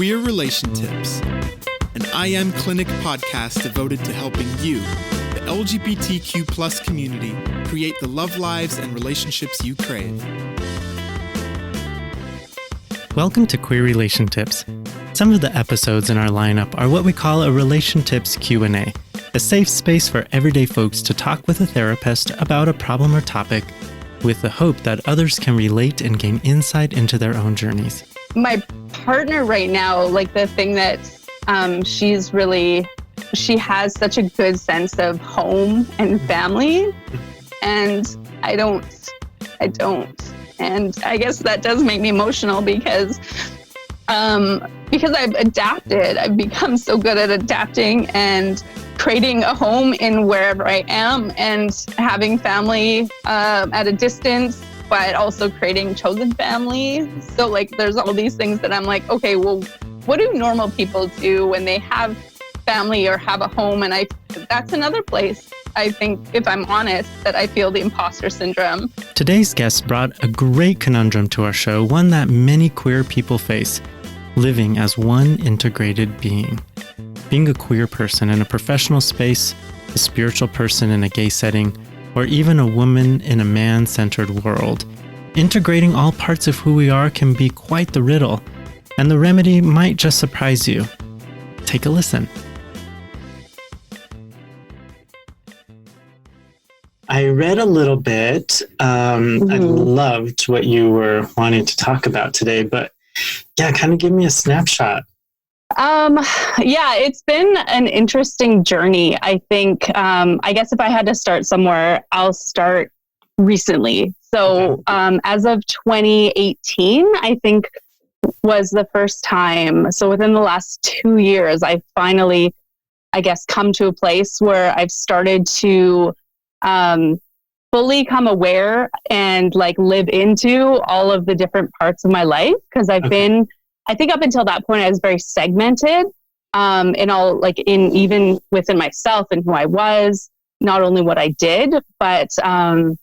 Queer RelationTips, an iAmClinic podcast devoted to helping you, the LGBTQ plus community, create the love lives and relationships you crave. Welcome to Queer RelationTips. Some of the episodes in our lineup are what we call a RelationTips Q&A, a safe space for everyday folks to talk with a therapist about a problem or topic with the hope that others can relate and gain insight into their own journeys. My partner right now, like the thing that she has such a good sense of home and family, and I don't. And I guess that does make me emotional because I've adapted. I've become so good at adapting and creating a home in wherever I am and having family at a distance, but also creating chosen family. So like there's all these things that I'm like, okay, well, what do normal people do when they have family or have a home? And that's another place, I think, if I'm honest, that I feel the imposter syndrome. Today's guest brought a great conundrum to our show, one that many queer people face, living as one integrated being. Being a queer person in a professional space, a spiritual person in a gay setting, or even a woman in a man-centered world. Integrating all parts of who we are can be quite the riddle, and the remedy might just surprise you. Take a listen. I read a little bit. I loved what you were wanting to talk about today, but yeah, kind of give me a snapshot. Yeah, it's been an interesting journey. I think, I guess if I had to start somewhere, I'll start recently. So, as of 2018, I think was the first time. So within the last 2 years, I finally, I guess, come to a place where I've started to, fully come aware and like live into all of the different parts of my life. Cause I think up until that point, I was very segmented, in all, like even within myself and who I was, not only what I did, but, so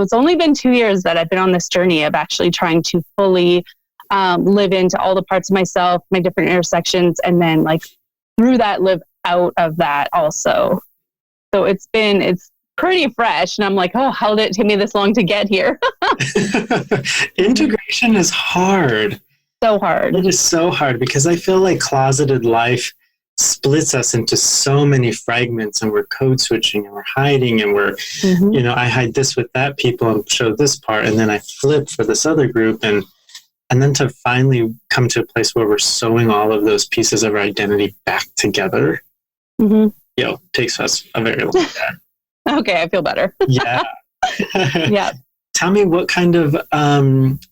it's only been 2 years that I've been on this journey of actually trying to fully, live into all the parts of myself, my different intersections, and then like through that, live out of that also. So it's pretty fresh. And I'm like, oh, how did it take me this long to get here? Integration is hard. So hard. It is so hard because I feel like closeted life splits us into so many fragments, and we're code switching and we're hiding and we're, I hide this with that people and show this part, and then I flip for this other group. And then to finally come to a place where we're sewing all of those pieces of our identity back together, takes us a very long time. Okay, I feel better. Yeah. Yeah. Tell me what kind of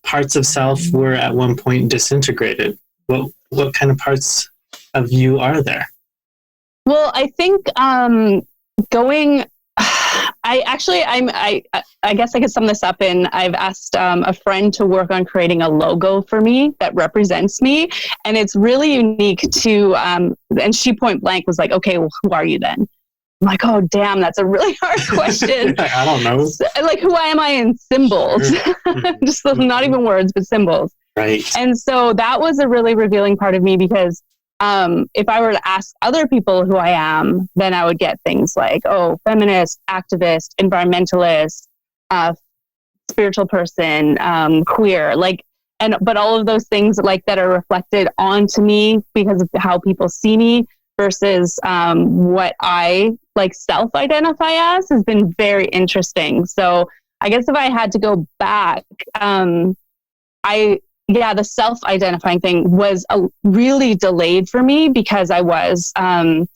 parts of self were at one point disintegrated? What kind of parts of you are there? Well, I think I guess I could sum this up in, I've asked a friend to work on creating a logo for me that represents me. And it's really unique to, and she point blank was like, okay, well, who are you then? I'm like, oh, damn, that's a really hard question. I don't know. Like, who am I in symbols? Just not even words, but symbols. Right. And so that was a really revealing part of me because if I were to ask other people who I am, then I would get things like, oh, feminist, activist, environmentalist, spiritual person, queer, but all of those things like that are reflected onto me because of how people see me versus what I like self-identify as has been very interesting. So I guess if I had to go back, the self-identifying thing was really delayed for me because I was I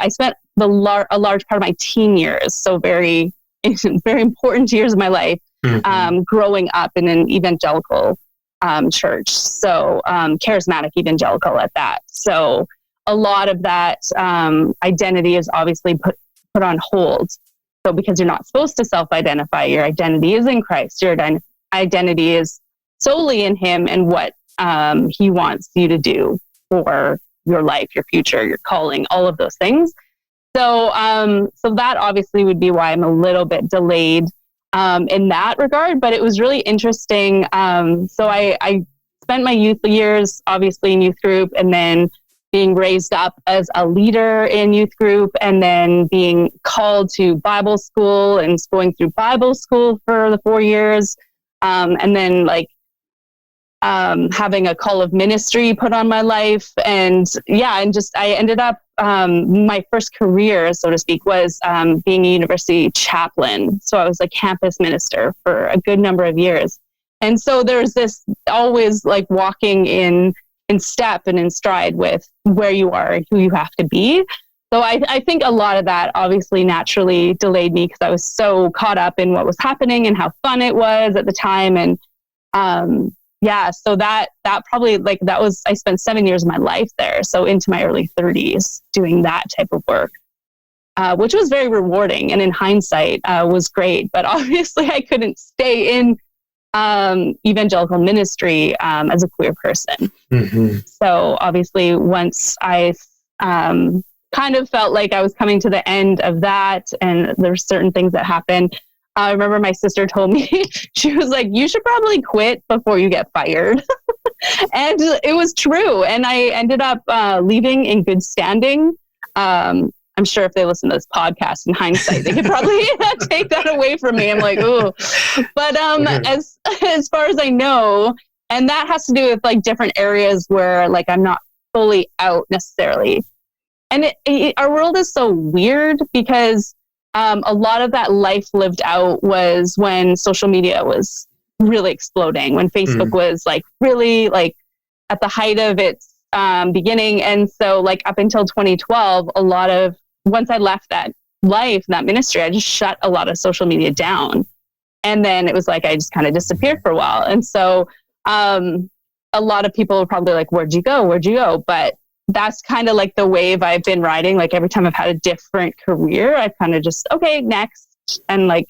spent a large part of my teen years, so very, very important years of my life, growing up in an evangelical church. So charismatic evangelical at that. So a lot of that identity is obviously put on hold. So because you're not supposed to self-identify, your identity is in Christ. Your identity is solely in Him and what He wants you to do for your life, your future, your calling, all of those things. So that obviously would be why I'm a little bit delayed in that regard. But it was really interesting. So I spent my youth years, obviously in youth group, and then being raised up as a leader in youth group, and then being called to Bible school and going through Bible school for the 4 years. And then like having a call of ministry put on my life. And I ended up, my first career, so to speak, was being a university chaplain. So I was a campus minister for a good number of years. And so there's this always like walking in step and in stride with where you are and who you have to be. So I think a lot of that obviously naturally delayed me because I was so caught up in what was happening and how fun it was at the time. And so that probably I spent 7 years of my life there. So into my early 30s doing that type of work, which was very rewarding. And in hindsight was great, but obviously I couldn't stay in evangelical ministry as a queer person. Mm-hmm. So obviously once I kind of felt like I was coming to the end of that, and there's certain things that happened. I remember my sister told me, she was like, you should probably quit before you get fired. And it was true. And I ended up leaving in good standing. I'm sure if they listen to this podcast in hindsight, they could probably take that away from me. I'm like, oh, but as far as I know, and that has to do with like different areas where like I'm not fully out necessarily. And our world is so weird because a lot of that life lived out was when social media was really exploding, when Facebook was like really like at the height of its beginning. And so like up until 2012, once I left that life, that ministry, I just shut a lot of social media down. And then it was like, I just kind of disappeared for a while. And so a lot of people are probably like, where'd you go? But that's kind of like the wave I've been riding. Like every time I've had a different career, I've kind of just, okay, next, and like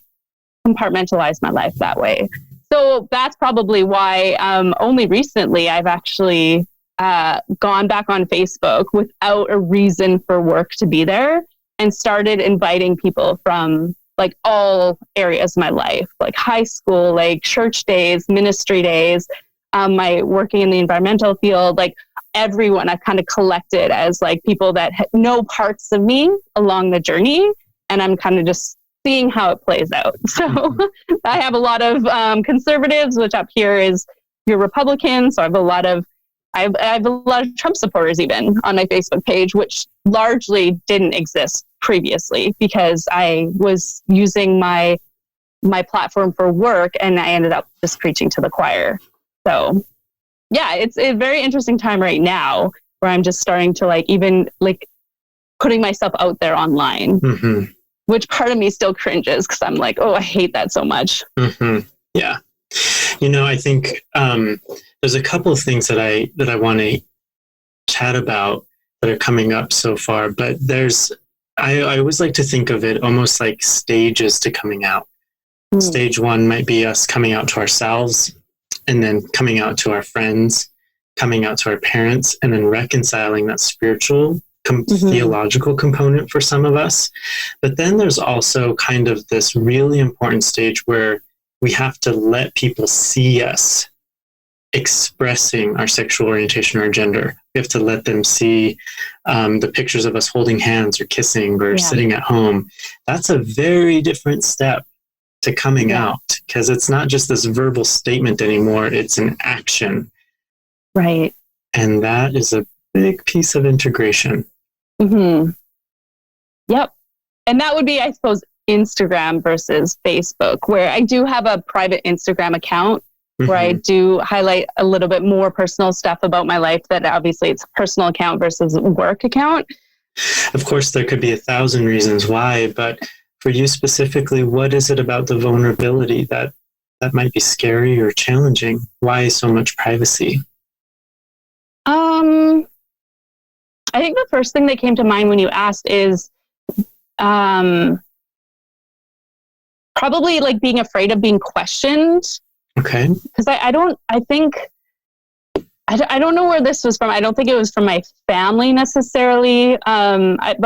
compartmentalize my life that way. So that's probably why only recently I've actually gone back on Facebook without a reason for work to be there and started inviting people from like all areas of my life, like high school, like church days, ministry days, my working in the environmental field, like everyone I've kind of collected as like people that know parts of me along the journey. And I'm kind of just seeing how it plays out. So I have a lot of conservatives, which up here is your Republicans. So I have a lot of Trump supporters even on my Facebook page, which largely didn't exist previously because I was using my platform for work and I ended up just preaching to the choir. So yeah, it's a very interesting time right now where I'm just starting to like even like putting myself out there online, which part of me still cringes because I'm like, oh, I hate that so much. Mm-hmm. Yeah. You know, I think there's a couple of things that I want to chat about that are coming up so far, but I always like to think of it almost like stages to coming out. Stage one might be us coming out to ourselves, and then coming out to our friends, coming out to our parents, and then reconciling that spiritual, theological component for some of us. But then there's also kind of this really important stage where we have to let people see us expressing our sexual orientation or gender. We have to let them see the pictures of us holding hands or kissing or sitting at home. That's a very different step to coming out, because it's not just this verbal statement anymore, it's an action. Right. And that is a big piece of integration. Mm-hmm. Yep. And that would be, I suppose, Instagram versus Facebook, where I do have a private Instagram account where I do highlight a little bit more personal stuff about my life that obviously it's a personal account versus a work account. Of course, there could be 1,000 reasons why, but for you specifically, what is it about the vulnerability that might be scary or challenging? Why so much privacy? I think the first thing that came to mind when you asked is probably like being afraid of being questioned. Okay. Because I think I don't know where this was from. I don't think it was from my family necessarily. I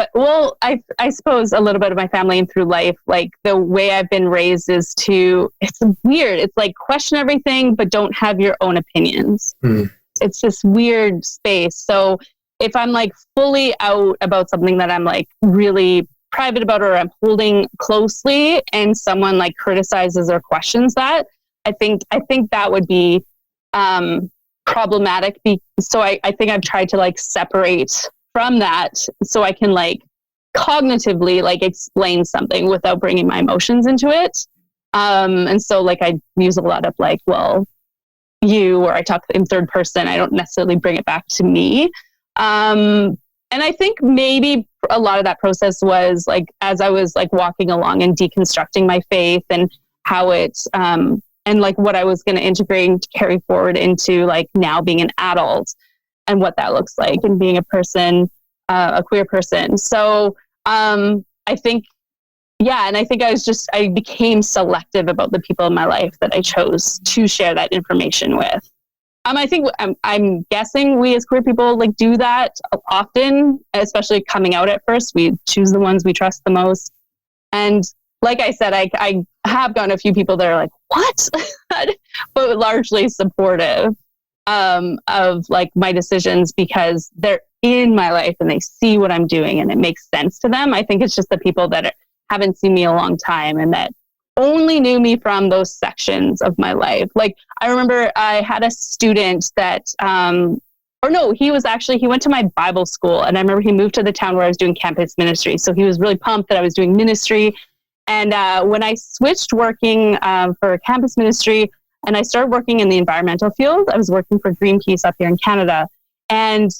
suppose a little bit of my family and through life, like the way I've been raised is it's weird. It's like question everything, but don't have your own opinions. It's this weird space. So if I'm like fully out about something that I'm like really private about, or I'm holding closely, and someone like criticizes or questions that, I think that would be, problematic. So I think I've tried to like separate from that so I can like cognitively like explain something without bringing my emotions into it. And so like I use a lot of like, well, you, or I talk in third person. I don't necessarily bring it back to me. And I think maybe a lot of that process was like, as I was like walking along and deconstructing my faith and how it's, and like what I was going to integrate and carry forward into like now being an adult and what that looks like and being a person, a queer person. So I think, and I think I became selective about the people in my life that I chose to share that information with. I think I'm guessing we as queer people like do that often, especially coming out at first. We choose the ones we trust the most. And like I said, I have gotten a few people that are like, what? But largely supportive of like my decisions because they're in my life and they see what I'm doing and it makes sense to them. I think it's just the people that haven't seen me a long time and that only knew me from those sections of my life. Like I remember I had a student that, he went to my Bible school, and I remember he moved to the town where I was doing campus ministry. So he was really pumped that I was doing ministry. And when I switched working for campus ministry and I started working in the environmental field, I was working for Greenpeace up here in Canada. And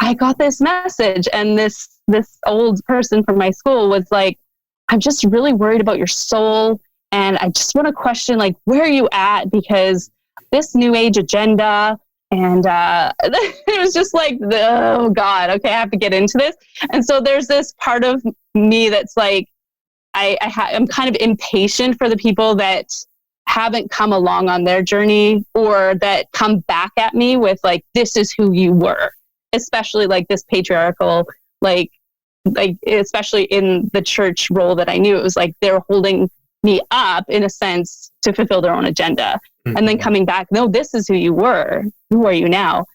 I got this message, and this old person from my school was like, I'm just really worried about your soul. And I just want to question, like, where are you at? Because this new age agenda. And it was just like, oh God, okay, I have to get into this. And so there's this part of me that's like, I'm kind of impatient for the people that haven't come along on their journey or that come back at me with like, this is who you were, especially like this patriarchal, like especially in the church role that I knew. It was like they were holding me up in a sense to fulfill their own agenda. Mm-hmm. And then coming back, no, this is who you were. Who are you now?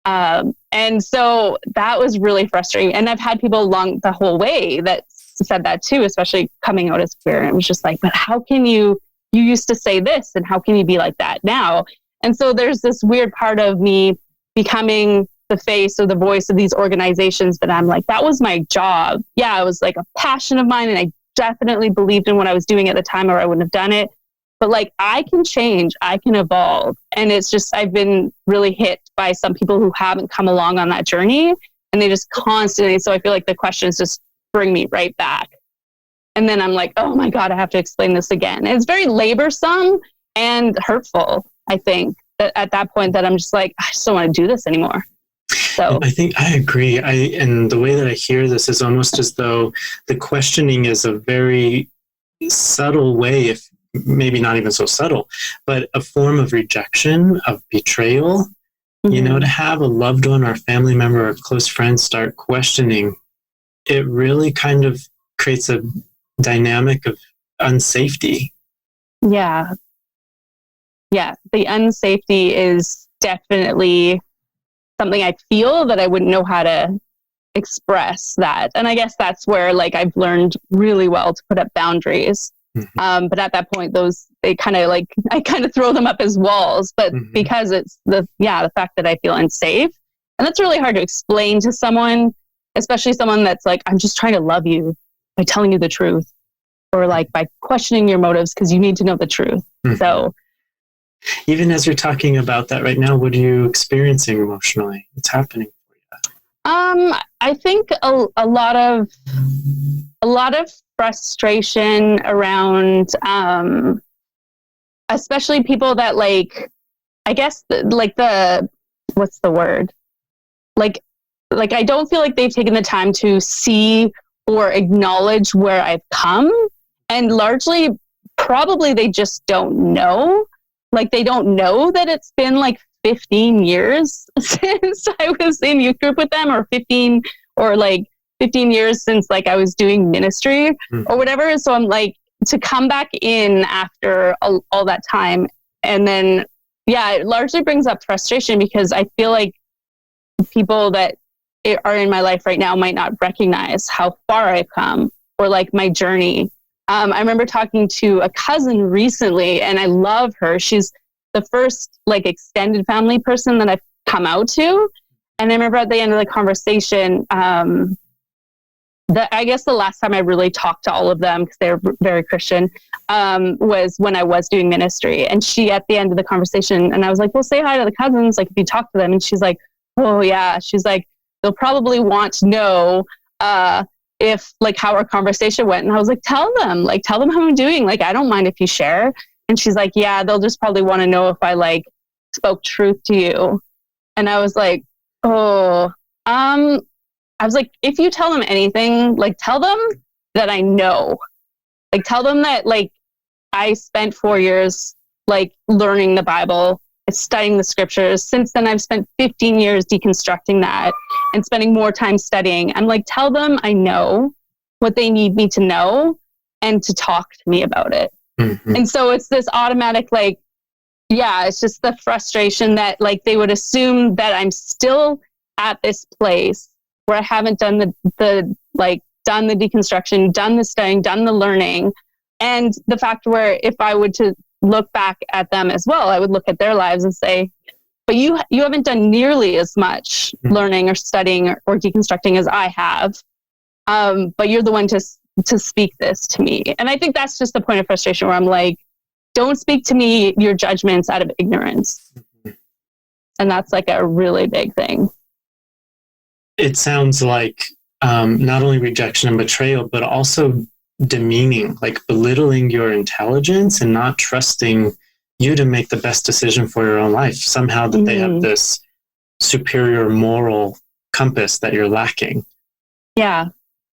And so that was really frustrating. And I've had people along the whole way that said that too, especially coming out as queer. And it was just like, but how can you used to say this and how can you be like that now? And so there's this weird part of me becoming the face or the voice of these organizations that I'm like, that was my job. Yeah, it was like a passion of mine and I definitely believed in what I was doing at the time or I wouldn't have done it. But like, I can change, I can evolve. And it's just, I've been really hit by some people who haven't come along on that journey and they just constantly, so I feel like the questions just bring me right back. And then I'm like, oh my God, I have to explain this again. And it's very laborsome and hurtful, I think, that at that point that I'm just like, I just don't want to do this anymore. So I think I agree. And the way that I hear this is almost as though the questioning is a very subtle way, if maybe not even so subtle, but a form of rejection, of betrayal. Mm-hmm. To have a loved one or a family member or a close friend start questioning, it really kind of creates a dynamic of unsafety. Yeah. Yeah. The unsafety is definitely something I feel that I wouldn't know how to express that. And I guess that's where like I've learned really well to put up boundaries. Mm-hmm. But at that point, I kind of throw them up as walls, but mm-hmm. because it's the fact that I feel unsafe. And that's really hard to explain to someone, especially someone that's like, I'm just trying to love you by telling you the truth or like by questioning your motives because you need to know the truth. Mm-hmm. So even as you're talking about that right now, what are you experiencing emotionally? What's happening for you? I think a lot of frustration around, especially people that like, I guess what's the word? Like I don't feel like they've taken the time to see or acknowledge where I've come, and largely probably they just don't know. Like they don't know that it's been like 15 years since I was in youth group with them, or 15 years since like I was doing ministry or whatever. So I'm like, to come back in after all that time. And then, yeah, it largely brings up frustration because I feel like people that are in my life right now might not recognize how far I've come or like my journey. I remember talking to a cousin recently, and I love her. She's the first like extended family person that I've come out to. And I remember at the end of the conversation, I guess the last time I really talked to all of them, because they're very Christian, was when I was doing ministry. And she, at the end of the conversation, and I was like, well, say hi to the cousins, like if you talk to them. And she's like, oh yeah. She's like, they'll probably want to know if like how our conversation went. And I was like, tell them how I'm doing. Like, I don't mind if you share. And she's like, yeah, they'll just probably want to know if I like spoke truth to you. And I was like, oh, I was like, if you tell them anything, like tell them that I know, like tell them that like I spent 4 years like learning the Bible, studying the scriptures. Since then, I've spent 15 years deconstructing that and spending more time studying. I'm like, tell them I know what they need me to know and to talk to me about it. Mm-hmm. And so it's this automatic, like, yeah, it's just the frustration that like they would assume that I'm still at this place where I haven't done the deconstruction, done the studying, done the learning. And the fact where if I would to look back at them as well, I would look at their lives and say, but you haven't done nearly as much learning or studying or deconstructing as I have. But you're the one to speak this to me. And I think that's just the point of frustration where I'm like, don't speak to me your judgments out of ignorance. And that's like a really big thing. It sounds like not only rejection and betrayal, but also demeaning, like belittling your intelligence and not trusting you to make the best decision for your own life. Somehow that they have this superior moral compass that you're lacking. Yeah.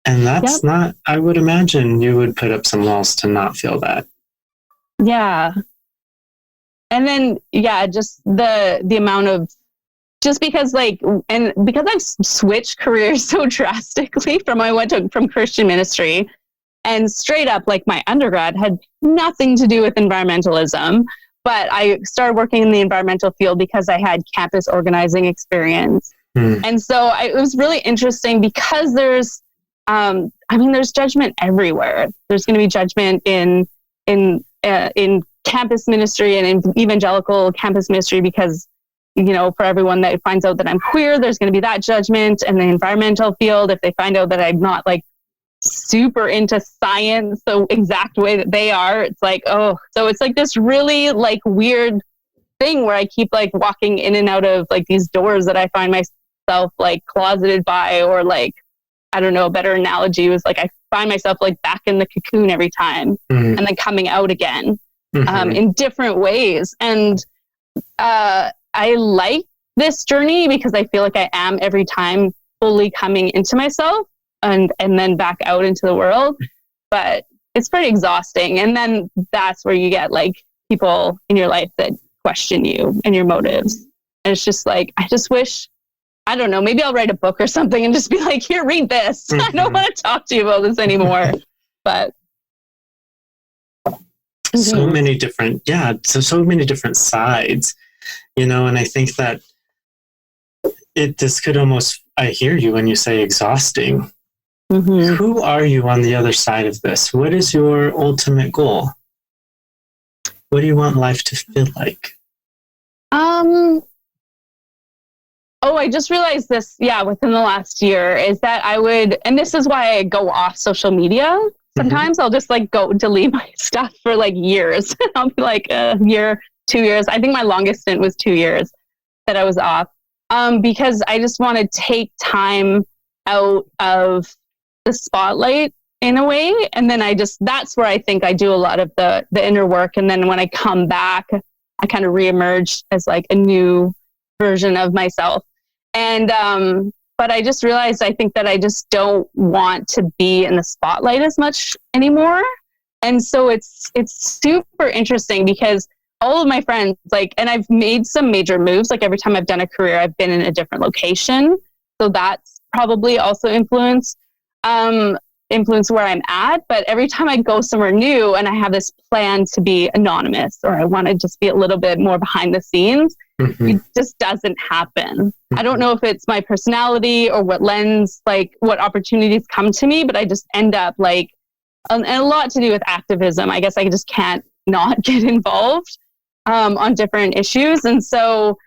And that's not, I would imagine you would put up some walls to not feel that. Yeah. And then, just the amount of, just because like, and because I've switched careers so drastically from when I went from Christian ministry, and straight up, like my undergrad had nothing to do with environmentalism, but I started working in the environmental field because I had campus organizing experience. And so it was really interesting because there's judgment everywhere. There's going to be judgment in campus ministry and in evangelical campus ministry because, for everyone that finds out that I'm queer, there's going to be that judgment. And the environmental field, if they find out that I'm not like super into science the exact way that they are, it's like, oh, so it's like this really like weird thing where I keep like walking in and out of like these doors that I find myself like closeted by, or like, I don't know, a better analogy was like I find myself like back in the cocoon every time and then coming out again in different ways. And I like this journey because I feel like I am every time fully coming into myself and then back out into the world. But it's pretty exhausting. And then that's where you get like people in your life that question you and your motives. And it's just like, I just wish, I don't know, maybe I'll write a book or something and just be like, here, read this. I don't want to talk to you about this anymore. But so many different, so many different sides, and I think that this could almost, I hear you when you say exhausting. Who are you on the other side of this? What is your ultimate goal? What do you want life to feel like? I just realized this, within the last year, is that I would, and this is why I go off social media. Sometimes I'll just like go delete my stuff for like years. I'll be like a year, 2 years. I think my longest stint was 2 years that I was off. Because I just want to take time out of the spotlight in a way. And then that's where I think I do a lot of the inner work. And then when I come back, I kind of reemerge as like a new version of myself. And, but I just realized, I think that I just don't want to be in the spotlight as much anymore. And so it's super interesting because all of my friends, like, and I've made some major moves. Like every time I've done a career, I've been in a different location. So that's probably also influenced where I'm at. But every time I go somewhere new and I have this plan to be anonymous, or I want to just be a little bit more behind the scenes, it just doesn't happen. I don't know if it's my personality or what opportunities come to me, but I just end up like, and a lot to do with activism. I guess I just can't not get involved on different issues. And so,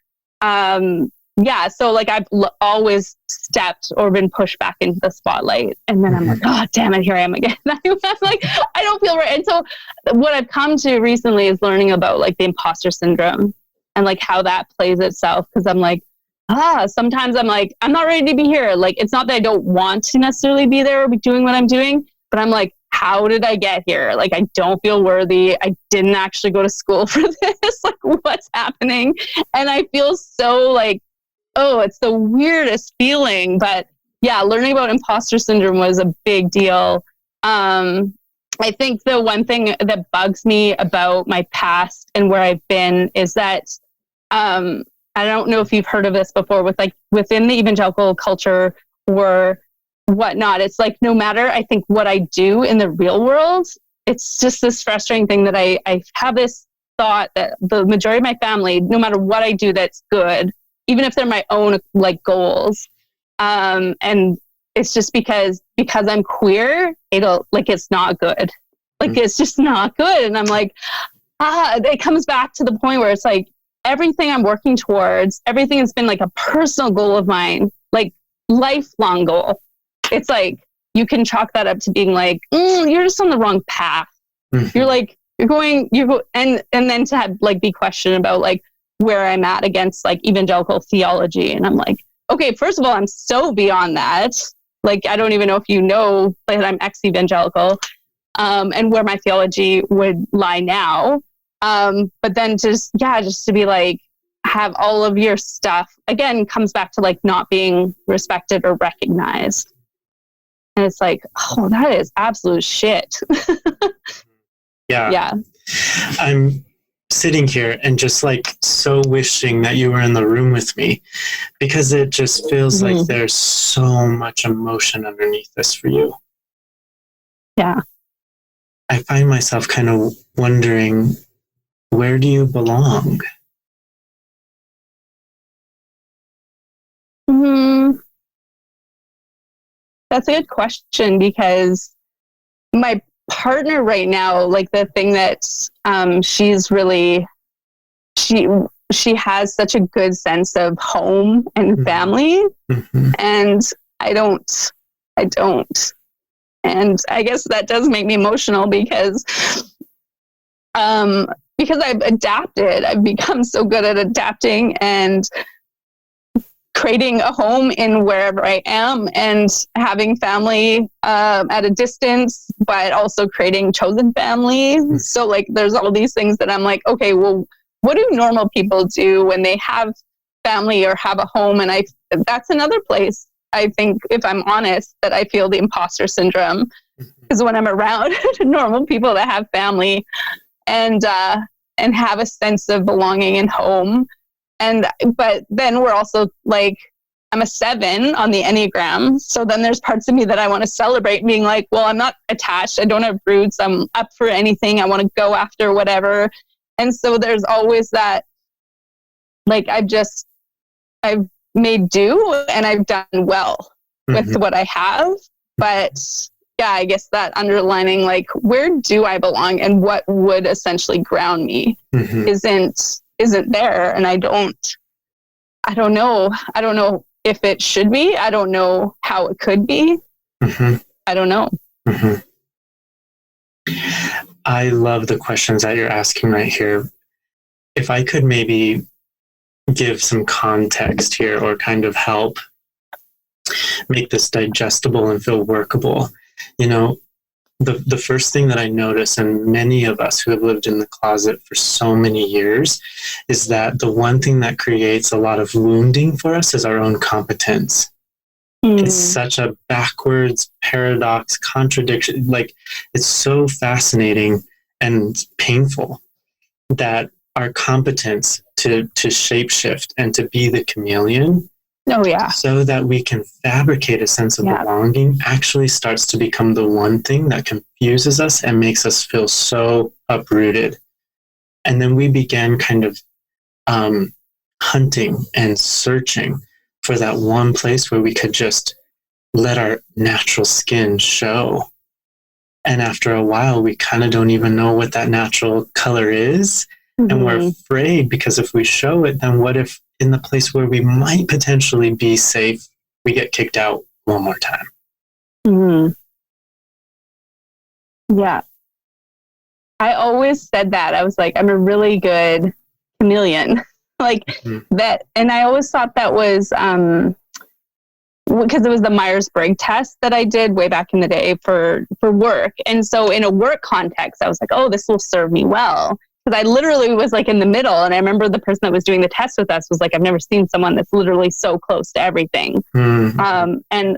so like I've always stepped or been pushed back into the spotlight. And then I'm like, oh, damn it, here I am again. I'm like, I don't feel right. And so what I've come to recently is learning about like the imposter syndrome and like how that plays itself. Cause I'm like, sometimes I'm like, I'm not ready to be here. Like, it's not that I don't want to necessarily be there or be doing what I'm doing, but I'm like, how did I get here? Like, I don't feel worthy. I didn't actually go to school for this. Like, what's happening? And I feel so like, oh, it's the weirdest feeling. But yeah, learning about imposter syndrome was a big deal. I think the one thing that bugs me about my past and where I've been is that I don't know if you've heard of this before with like within the evangelical culture or whatnot. It's like, no matter, I think, what I do in the real world, it's just this frustrating thing that I have this thought that the majority of my family, no matter what I do that's good, even if they're my own like goals, and it's just because I'm queer, it's not good. Like, it's just not good. And I'm like, it comes back to the point where it's like, everything I'm working towards, everything has been like a personal goal of mine, like lifelong goal. It's like, you can chalk that up to being like, you're just on the wrong path. You're like, and then to have like be questioned about like where I'm at against like evangelical theology. And I'm like, okay, first of all, I'm so beyond that. Like, I don't even know if you know that I'm ex-evangelical, and where my theology would lie now. But then just to be like, have all of your stuff, again, comes back to like not being respected or recognized. And it's like, oh, that is absolute shit. Yeah. I'm sitting here and just like so wishing that you were in the room with me, because it just feels like there's so much emotion underneath this for you. Yeah. I find myself kind of wondering, where do you belong? That's a good question, because my partner right now, like the thing that she's really, she has such a good sense of home and family, and I don't. And I guess that does make me emotional because I've adapted. I've become so good at adapting and creating a home in wherever I am and having family at a distance, but also creating chosen family. So like, there's all these things that I'm like, okay, well, what do normal people do when they have family or have a home? And that's another place, I think, if I'm honest, that I feel the imposter syndrome, is when I'm around normal people that have family and have a sense of belonging and home. But then we're also like, I'm a 7 on the Enneagram. So then there's parts of me that I want to celebrate, being like, well, I'm not attached. I don't have roots. I'm up for anything. I want to go after whatever. And so there's always that, like, I've made do and I've done well with what I have. But yeah, I guess that underlining, like, where do I belong and what would essentially ground me isn't there. And I don't know if it should be. I don't know how it could be. I don't know. I love the questions that you're asking right here. If I could maybe give some context here, or kind of help make this digestible and feel workable, the first thing that I notice, and many of us who have lived in the closet for so many years, is that the one thing that creates a lot of wounding for us is our own competence. It's such a backwards paradox, contradiction. Like, it's so fascinating and painful that our competence to shapeshift and to be the chameleon, Oh, yeah. so that we can fabricate a sense of belonging, actually starts to become the one thing that confuses us and makes us feel so uprooted. And then we began kind of hunting and searching for that one place where we could just let our natural skin show. And after a while, we kind of don't even know what that natural color is. Mm-hmm. And we're afraid, because if we show it, then what if in the place where we might potentially be safe, we get kicked out one more time? Mm-hmm. Yeah. I always said that. I was like, I'm a really good chameleon. Like that. And I always thought that was, because it was the Myers-Briggs test that I did way back in the day for work. And so in a work context, I was like, oh, this will serve me well. Because I literally was like in the middle. And I remember the person that was doing the test with us was like, I've never seen someone that's literally so close to everything. Mm-hmm. And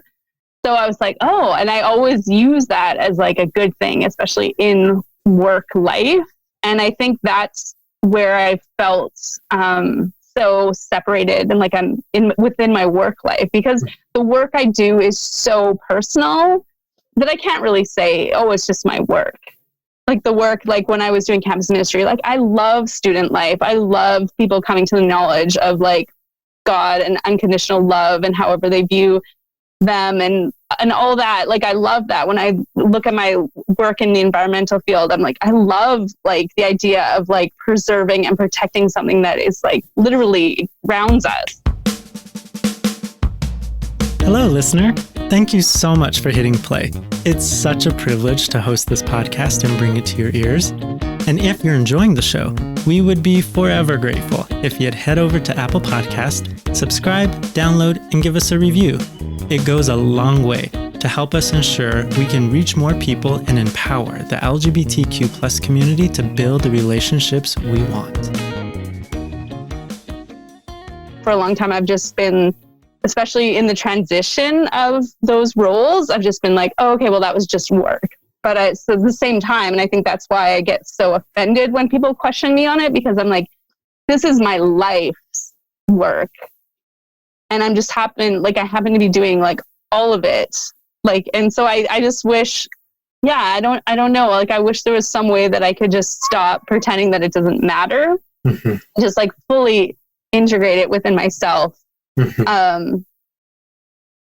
so I was like, oh, and I always use that as like a good thing, especially in work life. And I think that's where I felt so separated and like I'm within my work life, because the work I do is so personal that I can't really say, oh, it's just my work. Like the work, like when I was doing campus ministry, like I love student life. I love people coming to the knowledge of like God and unconditional love and however they view them and all that. Like I love that. When I look at my work in the environmental field, I'm like, I love like the idea of like preserving and protecting something that is like literally grounds us. Hello, listener. Thank you so much for hitting play. It's such a privilege to host this podcast and bring it to your ears. And if you're enjoying the show, we would be forever grateful if you'd head over to Apple Podcast, subscribe, download, and give us a review. It goes a long way to help us ensure we can reach more people and empower the LGBTQ plus community to build the relationships we want. For a long time, I've just been, especially in the transition of those roles, I've just been like, oh, okay, well, that was just work. But so at the same time, and I think that's why I get so offended when people question me on it, because I'm like, this is my life's work. And I'm just I happen to be doing like all of it. Like, and so I just wish, I don't know. Like, I wish there was some way that I could just stop pretending that it doesn't matter. Mm-hmm. Just like fully integrate it within myself. Mm-hmm.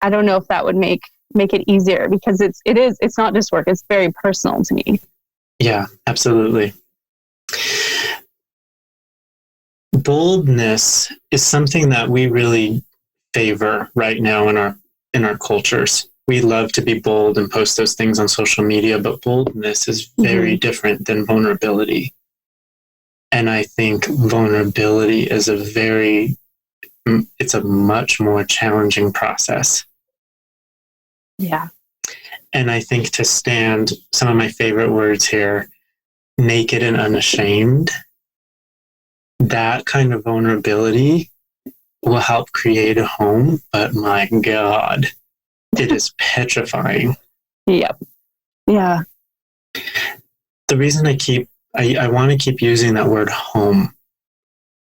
I don't know if that would make it easier, because it's not just work. It's very personal to me. Yeah, absolutely. Boldness is something that we really favor right now in our cultures. We love to be bold and post those things on social media, but boldness is very different than vulnerability. And I think vulnerability is it's a much more challenging process. Yeah. And I think to stand, some of my favorite words here, naked and unashamed, that kind of vulnerability will help create a home. But my God, it is petrifying. Yep. Yeah. The reason I want to keep using that word home,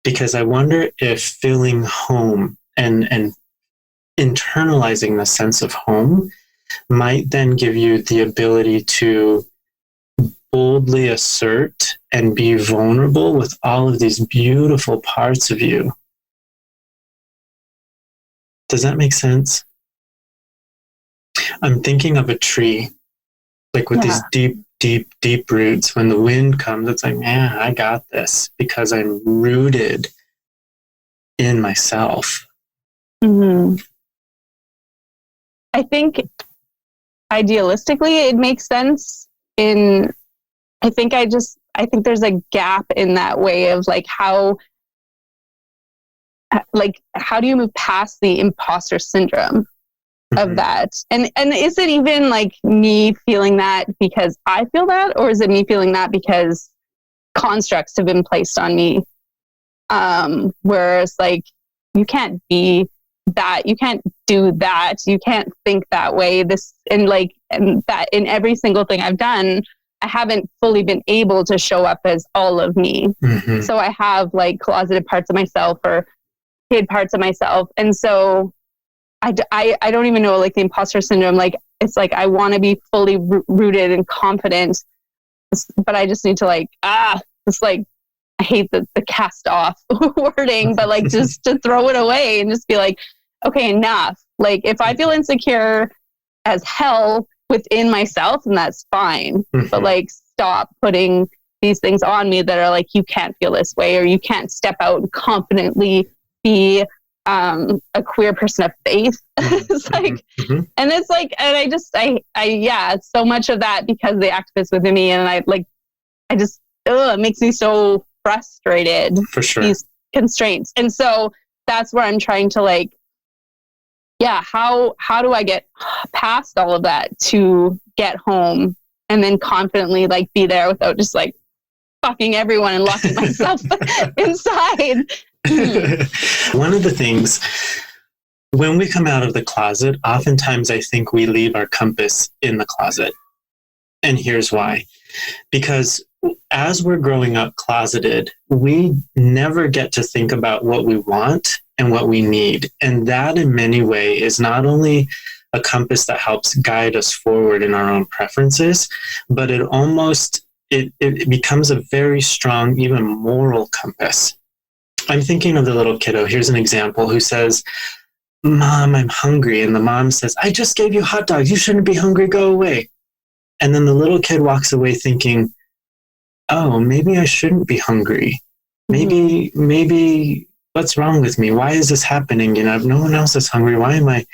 because I wonder if feeling home and internalizing the sense of home might then give you the ability to boldly assert and be vulnerable with all of these beautiful parts of you. Does that make sense? I'm thinking of a tree, like with these deep roots. When the wind comes, it's like, man, I got this, because I'm rooted in myself. Mm-hmm. I think idealistically it makes sense. I think there's a gap in that way of like how do you move past the imposter syndrome of that? And is it even like me feeling that because I feel that, or is it me feeling that because constructs have been placed on me? Whereas like, you can't be that, you can't do that, you can't think that way. And that in every single thing I've done, I haven't fully been able to show up as all of me. Mm-hmm. So I have like closeted parts of myself or hid parts of myself. And so I don't even know, like the imposter syndrome, like it's like I want to be fully rooted and confident, but I just need to like, just like, I hate the cast off wording, but like just to throw it away and just be like, okay, enough. Like if I feel insecure as hell within myself, then that's fine. Mm-hmm. But like stop putting these things on me that are like, you can't feel this way, or you can't step out and confidently be a queer person of faith. It's like, mm-hmm. and it's like, and it's so much of that because the activist within me, and it makes me so frustrated. For sure. These constraints. And so that's where I'm trying to like, how do I get past all of that to get home and then confidently like be there without just like fucking everyone and locking myself inside. One of the things, when we come out of the closet, oftentimes I think we leave our compass in the closet. And here's why. Because as we're growing up closeted, we never get to think about what we want and what we need. And that in many ways is not only a compass that helps guide us forward in our own preferences, but it becomes a very strong, even moral compass. I'm thinking of the little kiddo. Here's an example who says, "Mom, I'm hungry." And the mom says, "I just gave you hot dogs. You shouldn't be hungry. Go away." And then the little kid walks away thinking, "Oh, maybe I shouldn't be hungry. Maybe what's wrong with me? Why is this happening? If no one else is hungry, why am I?"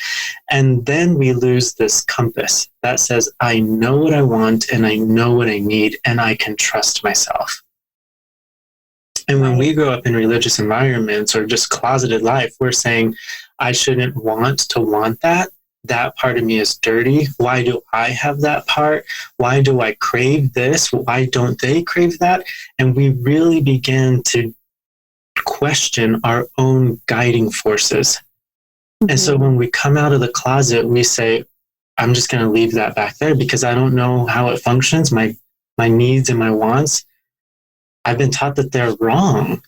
And then we lose this compass that says, I know what I want and I know what I need and I can trust myself. And when we grow up in religious environments or just closeted life, we're saying, I shouldn't want to want that. That part of me is dirty. Why do I have that part? Why do I crave this? Why don't they crave that? And we really begin to question our own guiding forces. Mm-hmm. And so when we come out of the closet, we say, I'm just going to leave that back there because I don't know how it functions, my needs and my wants. I've been taught that they're wrong.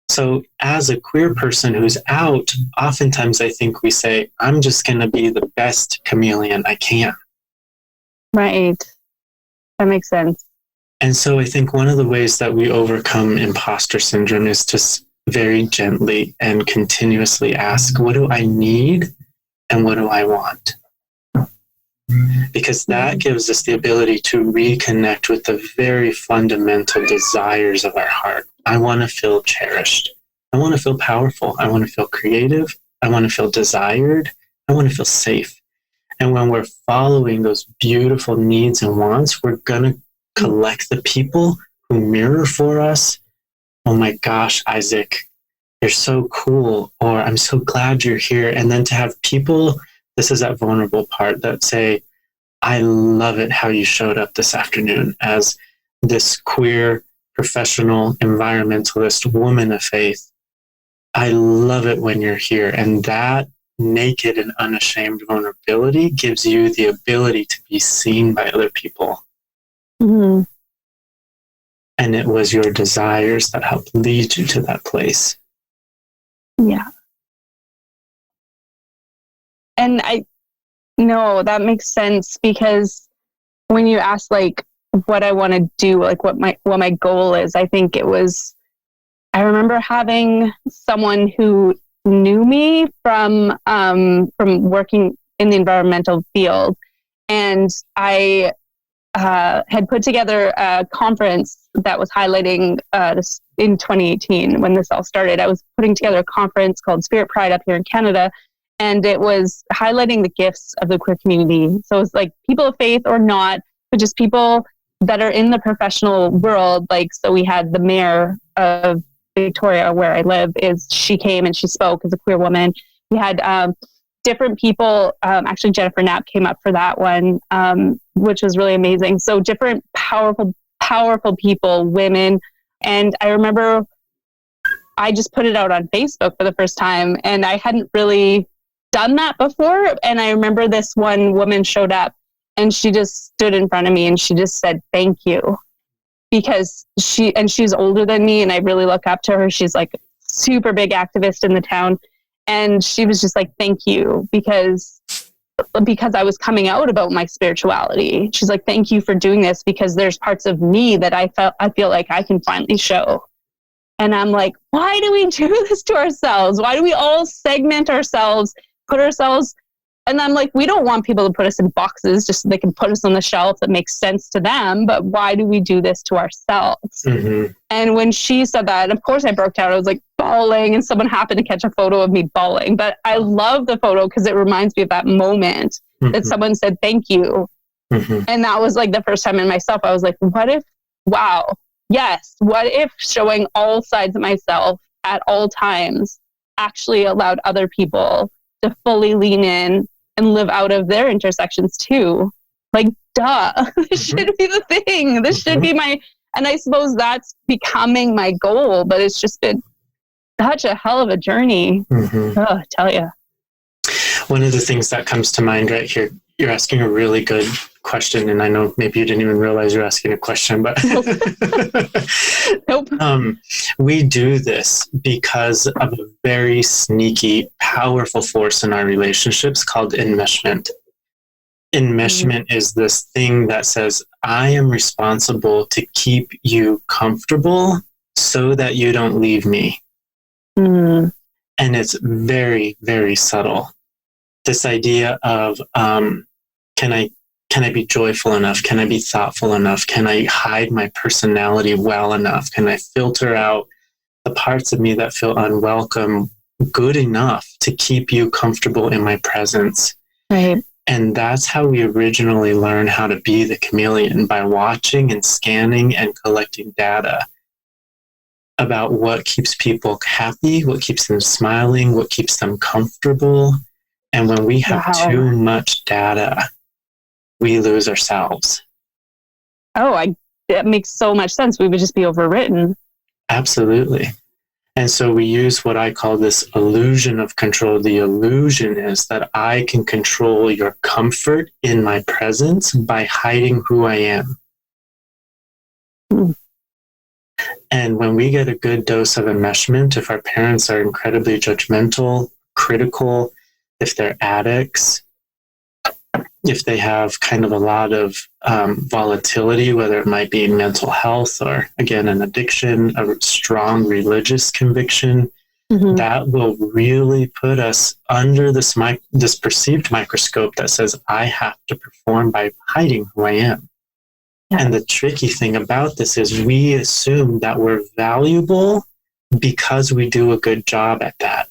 So as a queer person who's out, oftentimes I think we say, I'm just going to be the best chameleon I can. Right. That makes sense. And so I think one of the ways that we overcome imposter syndrome is to very gently and continuously ask, what do I need and what do I want? Because that gives us the ability to reconnect with the very fundamental desires of our heart. I want to feel cherished. I want to feel powerful. I want to feel creative. I want to feel desired. I want to feel safe. And when we're following those beautiful needs and wants, we're going to collect the people who mirror for us. Oh my gosh, Isaac, you're so cool. Or I'm so glad you're here. And then to have people, this is that vulnerable part, that say, I love it how you showed up this afternoon as this queer, professional, environmentalist woman of faith. I love it when you're here. And that naked and unashamed vulnerability gives you the ability to be seen by other people. Mm-hmm. And it was your desires that helped lead you to that place. Yeah. And that makes sense, because when you ask like what I want to do, like what my goal is, I remember having someone who knew me from working in the environmental field, and I had put together a conference that was highlighting this in 2018 when this all started. I was putting together a conference called Spirit Pride up here in Canada, and it was highlighting the gifts of the queer community. So it's like people of faith or not, but just people that are in the professional world. Like, so we had the mayor of Victoria, where I live, she came and she spoke as a queer woman. We had different people. Actually, Jennifer Knapp came up for that one, which was really amazing. So different powerful people, women. And I remember I just put it out on Facebook for the first time, and I hadn't really done that before. And I remember this one woman showed up And she just stood in front of me and she just said, thank you. Because she's older than me and I really look up to her. She's like super big activist in the town. And she was just like, thank you, because I was coming out about my spirituality. She's like, thank you for doing this, because there's parts of me that I feel like I can finally show. And I'm like, why do we do this to ourselves? Why do we all segment ourselves, put ourselves? And I'm like, we don't want people to put us in boxes just so they can put us on the shelf that makes sense to them. But why do we do this to ourselves? Mm-hmm. And when she said that, and of course I broke down. I was like bawling, and someone happened to catch a photo of me bawling. But I love the photo because it reminds me of that moment that someone said, thank you. Mm-hmm. And that was like the first time in myself, I was like, what if showing all sides of myself at all times actually allowed other people to fully lean in and live out of their intersections too? Like, duh, this should be the thing. This should be and I suppose that's becoming my goal, but it's just been such a hell of a journey. I tell you. One of the things that comes to mind right here, you're asking a really good question, and I know maybe you didn't even realize you're asking a question, but nope. We do this because of a very sneaky, powerful force in our relationships called enmeshment. Enmeshment is this thing that says, I am responsible to keep you comfortable so that you don't leave me. And it's very, very subtle. This idea of, can I be joyful enough? Can I be thoughtful enough? Can I hide my personality well enough? Can I filter out the parts of me that feel unwelcome good enough to keep you comfortable in my presence? Right. And that's how we originally learn how to be the chameleon, by watching and scanning and collecting data about what keeps people happy, what keeps them smiling, what keeps them comfortable. And when we have too much data, we lose ourselves. That makes so much sense. We would just be overwritten. Absolutely. And so we use what I call this illusion of control. The illusion is that I can control your comfort in my presence by hiding who I am. And when we get a good dose of enmeshment, if our parents are incredibly judgmental, critical, if they're addicts, if they have kind of a lot of volatility, whether it might be mental health or, again, an addiction, a strong religious conviction, that will really put us under this perceived microscope that says, I have to perform by hiding who I am. Yeah. And the tricky thing about this is we assume that we're valuable because we do a good job at that.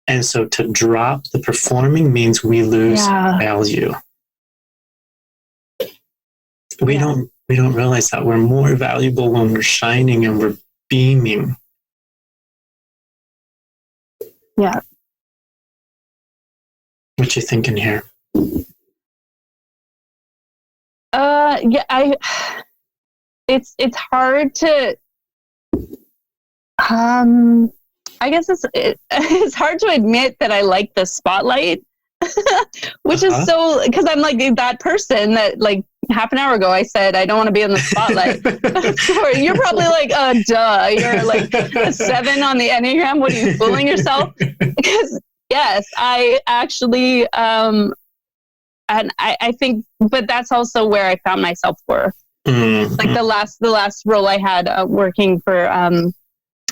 And so to drop the performing means we lose value. We don't realize that we're more valuable when we're shining and we're beaming. Yeah. What you thinking here? It's hard to I guess it's hard to admit that I like the spotlight, which is so, because I'm like that person that like half an hour ago I said I don't want to be in the spotlight. You're probably like, duh, you're like a 7 on the Enneagram. What are you, fooling yourself? Because yes, I actually and I think, but that's also where I found my self-worth. Like the last role I had working for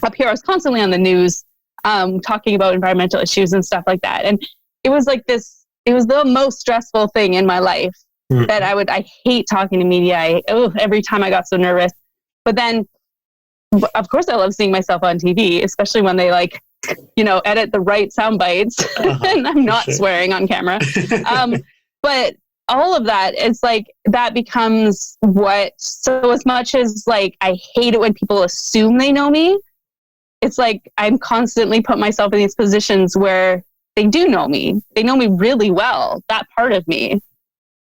up here, I was constantly on the news talking about environmental issues and stuff like that. And it was like this, it was the most stressful thing in my life that I hate talking to media. Every time I got so nervous. But then, of course, I love seeing myself on TV, especially when they edit the right sound bites and I'm not swearing on camera. But all of that is like, that becomes so as much as like, I hate it when people assume they know me, it's like, I'm constantly put myself in these positions where they do know me. They know me really well, that part of me.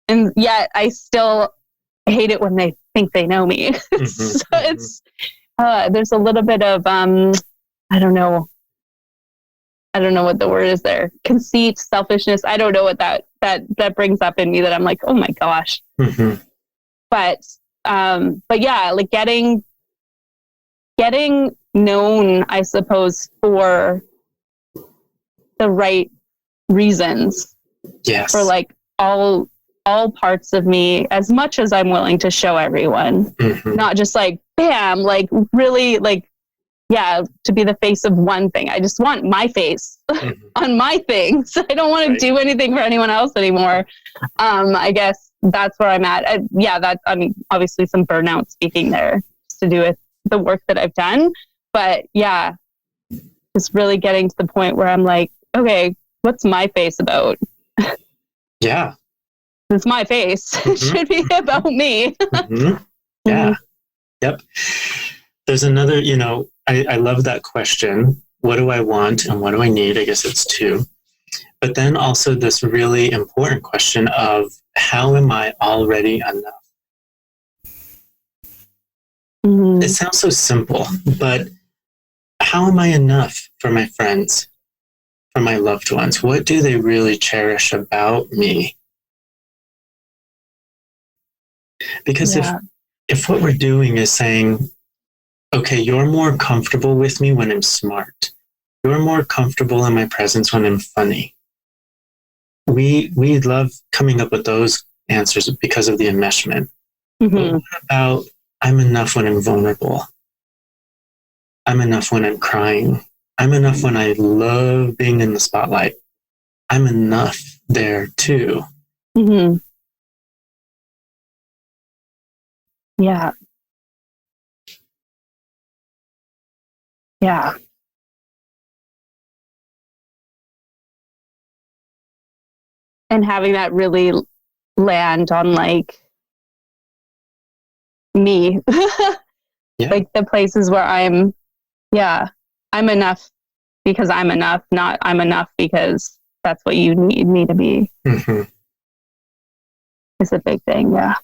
And yet I still hate it when they think they know me. So it's, there's a little bit of, I don't know what the word is there. Conceit, selfishness. I don't know what that that brings up in me that I'm like, oh my gosh. Mm-hmm. But yeah, like getting known, I suppose, for the right reasons. Yes. For like all parts of me, as much as I'm willing to show everyone. Mm-hmm. Not just like, bam, like really like, yeah, to be the face of one thing. I just want my face on my things. I don't want to do anything for anyone else anymore. I guess that's where I'm at. I mean, obviously some burnout speaking there to do with the work that I've done. But yeah, just really getting to the point where I'm like, okay, what's my face about? Yeah. It's my face. Mm-hmm. It should be about me. Mm-hmm. Yeah. Yep. There's another, I love that question. What do I want and what do I need? I guess it's two. But then also this really important question of how am I already enough? Mm-hmm. It sounds so simple, but how am I enough for my friends, for my loved ones? What do they really cherish about me? Because if what we're doing is saying, okay, you're more comfortable with me when I'm smart. You're more comfortable in my presence when I'm funny. We love coming up with those answers because of the enmeshment. Mm-hmm. But what about I'm enough when I'm vulnerable? I'm enough when I'm crying. I'm enough when I love being in the spotlight. I'm enough there too. Mm-hmm. Yeah. Yeah. And having that really land on like me, like the places where I'm enough because I'm enough, not I'm enough because that's what you need me to be. Mm-hmm. It's a big thing. Yeah.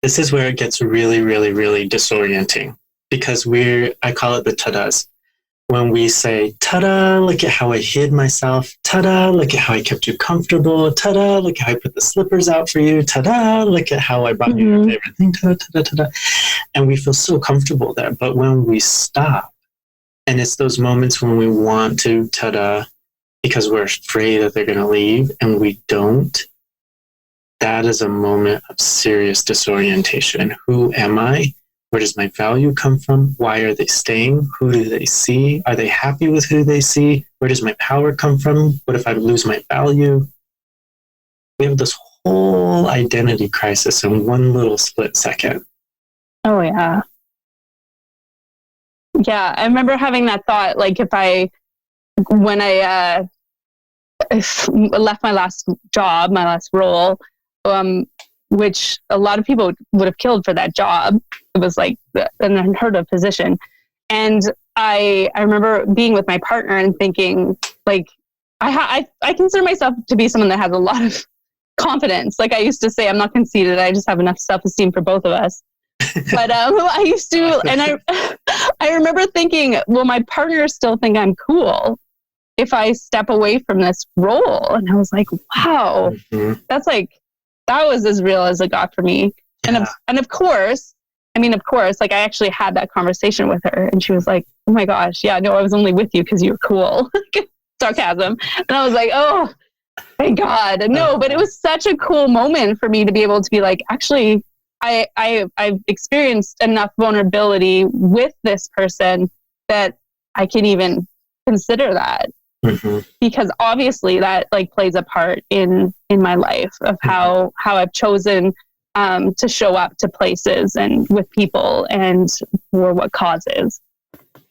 This is where it gets really, really, really disorienting because I call it the ta-das. When we say, ta-da, look at how I hid myself. Ta-da, look at how I kept you comfortable. Ta-da, look at how I put the slippers out for you. Ta-da, look at how I brought you your favorite thing. Ta-da, ta-da, ta-da. And we feel so comfortable there. But when we stop, and it's those moments when we want to ta-da because we're afraid that they're going to leave and we don't, that is a moment of serious disorientation. Who am I? Where does my value come from? Why are they staying? Who do they see? Are they happy with who they see? Where does my power come from? What if I lose my value? We have this whole identity crisis in one little split second. Oh, yeah. Yeah, I remember having that thought, like when I left my last job, my last role, which a lot of people would have killed for that job. It was like an unheard of position. And I remember being with my partner and thinking, like, I consider myself to be someone that has a lot of confidence. Like I used to say, I'm not conceited. I just have enough self-esteem for both of us. But I used to, and I remember thinking, well, my partner still think I'm cool if I step away from this role. And I was like, wow, that was as real as it got for me. Yeah. And of course, like I actually had that conversation with her and she was like, oh my gosh, yeah, no, I was only with you because you were cool. Sarcasm. And I was like, oh, thank God. No, but it was such a cool moment for me to be able to be like, actually, I've experienced enough vulnerability with this person that I can even consider that. Mm-hmm. Because obviously that like plays a part in my life of how I've chosen to show up to places and with people and for what causes.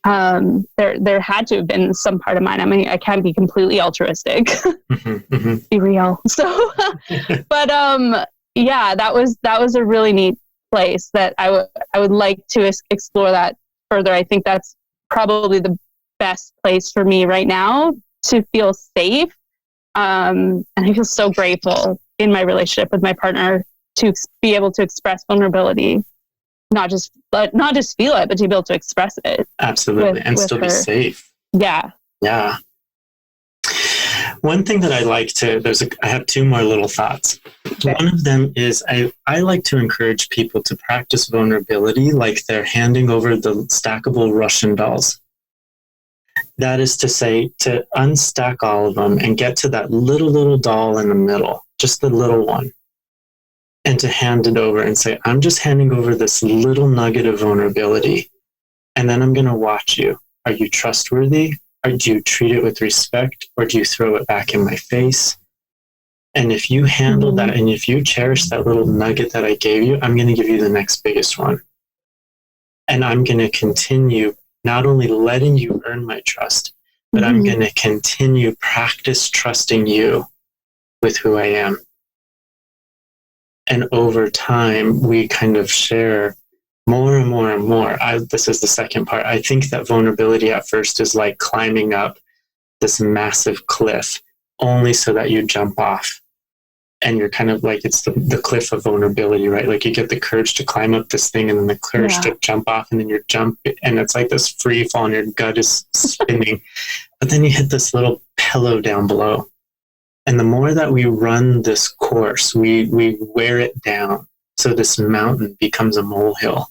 There had to have been some part of mine. I mean, I can't be completely altruistic. Be real. So, but yeah, that was a really neat place that I would like to explore that further. I think that's probably the best place for me right now to feel safe. And I feel so grateful in my relationship with my partner to be able to express vulnerability, not just feel it, but to be able to express it. Absolutely. And still be safe. Yeah. Yeah. One thing that I like to, I have two more little thoughts. Okay. One of them is I like to encourage people to practice vulnerability like they're handing over the stackable Russian dolls. That is to say, to unstack all of them and get to that little doll in the middle, just the little one, and to hand it over and say, I'm just handing over this little nugget of vulnerability, and then I'm going to watch you. Are you trustworthy? Or do you treat it with respect, or do you throw it back in my face? And if you handle that, and if you cherish that little nugget that I gave you, I'm going to give you the next biggest one. And I'm going to continue not only letting you earn my trust, but I'm going to continue practice trusting you with who I am. And over time, we kind of share more and more and more. This is the second part. I think that vulnerability at first is like climbing up this massive cliff, only so that you jump off. And you're kind of like, it's the cliff of vulnerability, right? Like you get the courage to climb up this thing and then the courage to jump off, and then you jump, and it's like this free fall and your gut is spinning. But then you hit this little pillow down below. And the more that we run this course, we wear it down. So this mountain becomes a molehill.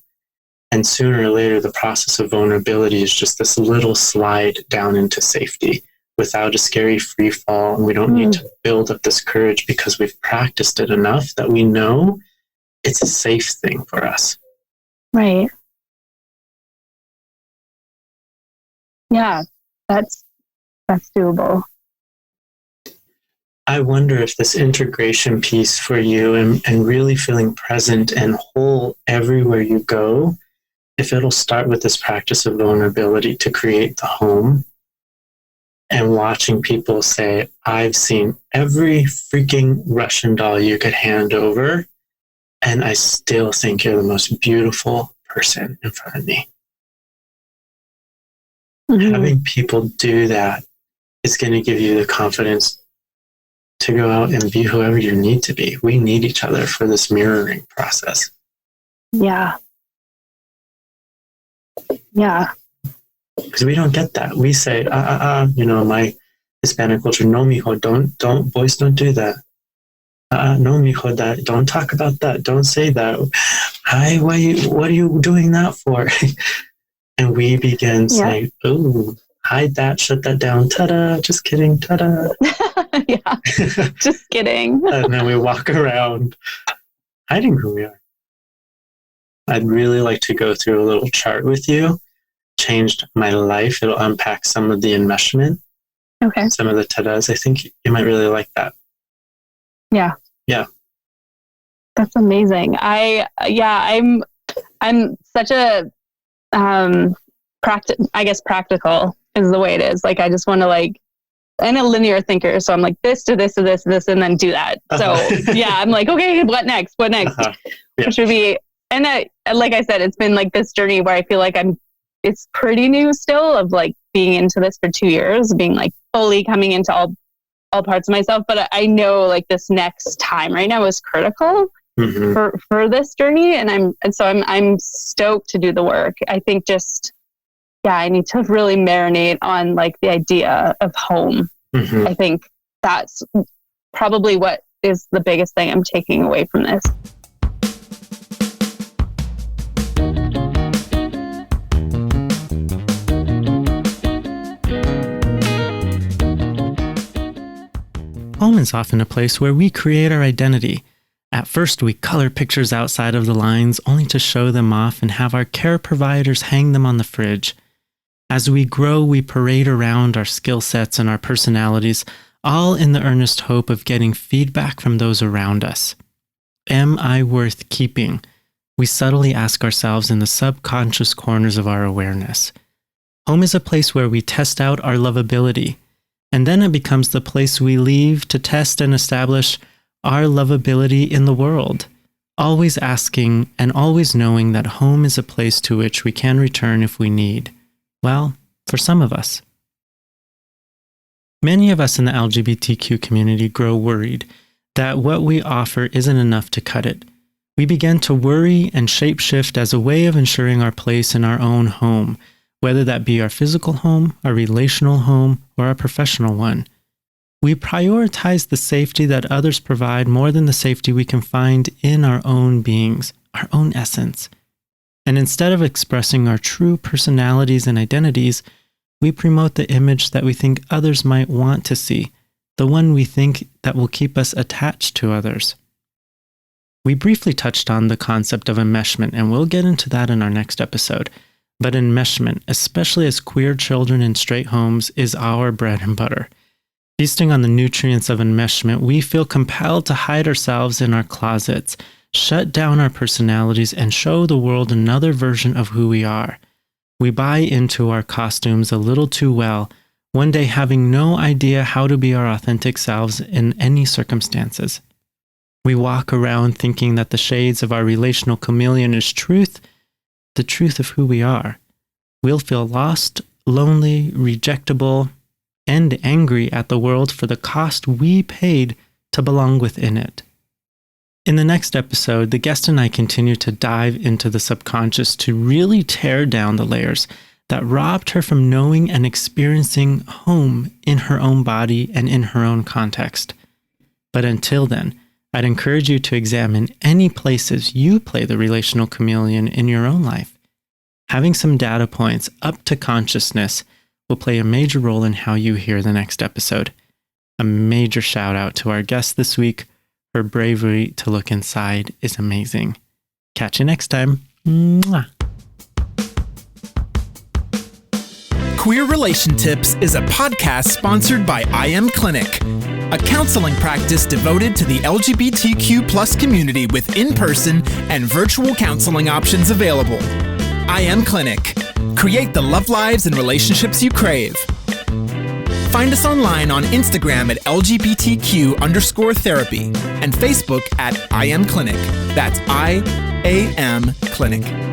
And sooner or later, the process of vulnerability is just this little slide down into safety without a scary free fall. And we don't need to build up this courage because we've practiced it enough that we know it's a safe thing for us. Right. Yeah, that's doable. I wonder if this integration piece for you and really feeling present and whole everywhere you go, if it'll start with this practice of vulnerability to create the home, and watching people say, I've seen every freaking Russian doll you could hand over, and I still think you're the most beautiful person in front of me. Having people do that is going to give you the confidence to go out and be whoever you need to be. We need each other for this mirroring process. Yeah. Yeah. Because we don't get that. We say, my Hispanic culture, no, mijo, don't, boys don't do that. No, mijo, don't talk about that. Don't say that. Hi, what are you doing that for? And we begin saying, oh, hide that, shut that down, ta-da, just kidding, ta-da. Yeah, just kidding. And then we walk around hiding who we are. I'd really like to go through a little chart with you. Changed my life. It'll unpack some of the enmeshment. Okay. Some of the ta-das. I think you might really like that. Yeah. Yeah. That's amazing. I'm such a practical is the way it is. Like I just want to I'm a linear thinker, so I'm like this to this to this to this, and then do that. So I'm like, okay, what next? Yeah. Which would be, and like I said, it's been like this journey where I feel like it's pretty new still of like being into this for 2 years, being like fully coming into all parts of myself. But I know like this next time right now is critical for this journey, and I'm stoked to do the work. I think I need to really marinate on like the idea of home. I think that's probably what is the biggest thing I'm taking away from this. Home is often a place where we create our identity. At first, we color pictures outside of the lines only to show them off and have our care providers hang them on the fridge. As we grow, we parade around our skill sets and our personalities, all in the earnest hope of getting feedback from those around us. Am I worth keeping? We subtly ask ourselves in the subconscious corners of our awareness. Home is a place where we test out our lovability, and then it becomes the place we leave to test and establish our lovability in the world, always asking and always knowing that home is a place to which we can return if we need. Well, for some of us. Many of us in the LGBTQ community grow worried that what we offer isn't enough to cut it. We begin to worry and shapeshift as a way of ensuring our place in our own home, whether that be our physical home, our relational home, or our professional one. we prioritize the safety that others provide more than the safety we can find in our own beings, our own essence. And instead of expressing our true personalities and identities, we promote the image that we think others might want to see, the one we think that will keep us attached to others. We briefly touched on the concept of enmeshment, and we'll get into that in our next episode. But enmeshment, especially as queer children in straight homes, is our bread and butter. Feasting on the nutrients of enmeshment, we feel compelled to hide ourselves in our closets, shut down our personalities, and show the world another version of who we are. We buy into our costumes a little too well, one day having no idea how to be our authentic selves in any circumstances. We walk around thinking that the shades of our relational chameleon is truth, the truth of who we are. We'll feel lost, lonely, rejectable, and angry at the world for the cost we paid to belong within it. In the next episode, the guest and I continue to dive into the subconscious to really tear down the layers that robbed her from knowing and experiencing home in her own body and in her own context. But until then, I'd encourage you to examine any places you play the relational chameleon in your own life. Having some data points up to consciousness will play a major role in how you hear the next episode. A major shout out to our guest this week. Her bravery to look inside is amazing. Catch you next time. Mwah. Queer Relation Tips is a podcast sponsored by iAmClinic, a counseling practice devoted to the LGBTQ plus community with in-person and virtual counseling options available. iAmClinic. Create the love lives and relationships you crave. Find us online on Instagram at LGBTQ_therapy and Facebook at iAmClinic. That's iAmClinic.